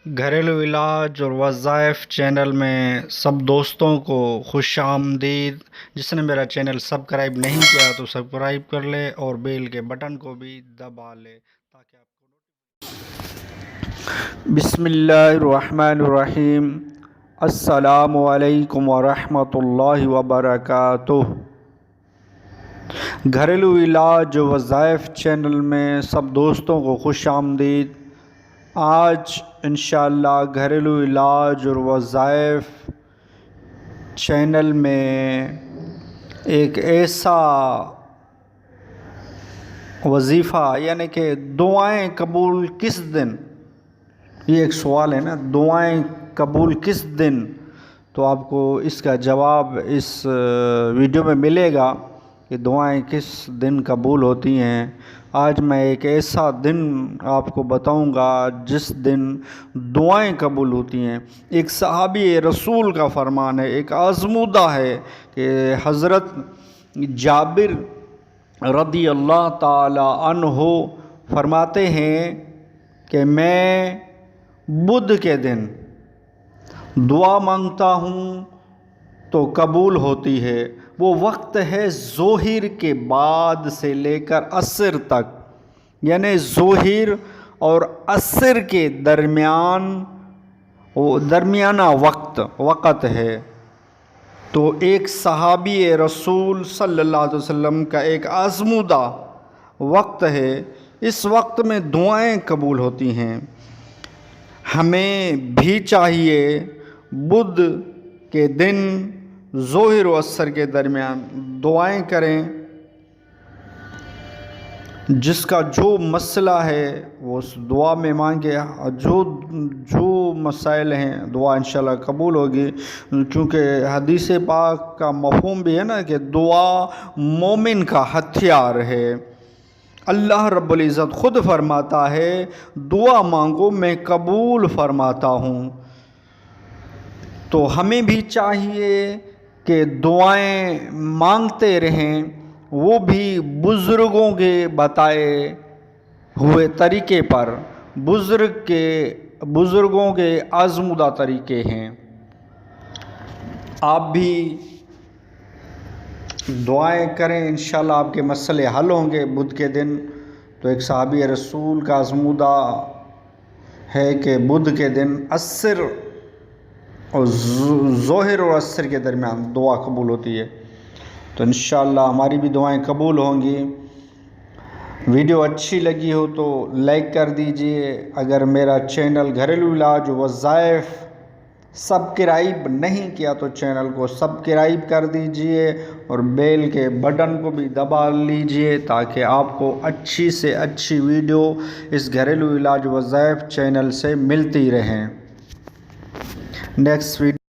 گھریلو علاج اور وظائف چینل میں سب دوستوں کو خوش آمدید۔ جس نے میرا چینل سبسکرائب نہیں کیا تو سبسکرائب کر لے اور بیل کے بٹن کو بھی دبا لے تاکہ آپ کو بسم اللہ الرحمن الرحیم۔ السلام علیکم ورحمۃ اللہ وبرکاتہ۔ گھریلو علاج و وظائف چینل میں سب دوستوں کو خوش آمدید۔ آج انشاءاللہ گھریلو علاج اور وظائف چینل میں ایک ایسا وظیفہ یعنی کہ دعائیں قبول کس دن، یہ ایک سوال ہے نا، دعائیں قبول کس دن؟ تو آپ کو اس کا جواب اس ویڈیو میں ملے گا کہ دعائیں کس دن قبول ہوتی ہیں۔ آج میں ایک ایسا دن آپ کو بتاؤں گا جس دن دعائیں قبول ہوتی ہیں۔ ایک صحابی رسول کا فرمان ہے، ایک آزمودہ ہے کہ حضرت جابر رضی اللہ تعالی عنہ فرماتے ہیں کہ میں بدھ کے دن دعا مانگتا ہوں تو قبول ہوتی ہے۔ وہ وقت ہے ظہر کے بعد سے لے کر عصر تک، یعنی ظہر اور عصر کے درمیانہ وقت ہے۔ تو ایک صحابی رسول صلی اللہ علیہ وسلم کا ایک آزمودہ وقت ہے، اس وقت میں دعائیں قبول ہوتی ہیں۔ ہمیں بھی چاہیے بدھ کے دن ظہر و عصر کے درمیان دعائیں کریں، جس کا جو مسئلہ ہے وہ اس دعا میں مانگے، جو مسائل ہیں دعا انشاءاللہ قبول ہوگی، کیونکہ حدیث پاک کا مفہوم بھی ہے نا کہ دعا مومن کا ہتھیار ہے۔ اللہ رب العزت خود فرماتا ہے دعا مانگو میں قبول فرماتا ہوں۔ تو ہمیں بھی چاہیے کہ دعائیں مانگتے رہیں، وہ بھی بزرگوں کے بتائے ہوئے طریقے پر، بزرگوں کے آزمودہ طریقے ہیں۔ آپ بھی دعائیں کریں، انشاءاللہ آپ کے مسئلے حل ہوں گے بدھ کے دن۔ تو ایک صحابی رسول کا آزمودہ ہے کہ بدھ کے دن عصر اور ظہر اور عصر کے درمیان دعا قبول ہوتی ہے۔ تو انشاءاللہ ہماری بھی دعائیں قبول ہوں گی۔ ویڈیو اچھی لگی ہو تو لائک کر دیجئے۔ اگر میرا چینل گھریلو علاج وظائف سبسکرائب نہیں کیا تو چینل کو سبسکرائب کر دیجئے اور بیل کے بٹن کو بھی دبا لیجئے تاکہ آپ کو اچھی سے اچھی ویڈیو اس گھریلو علاج وظائف چینل سے ملتی رہیں۔ Next video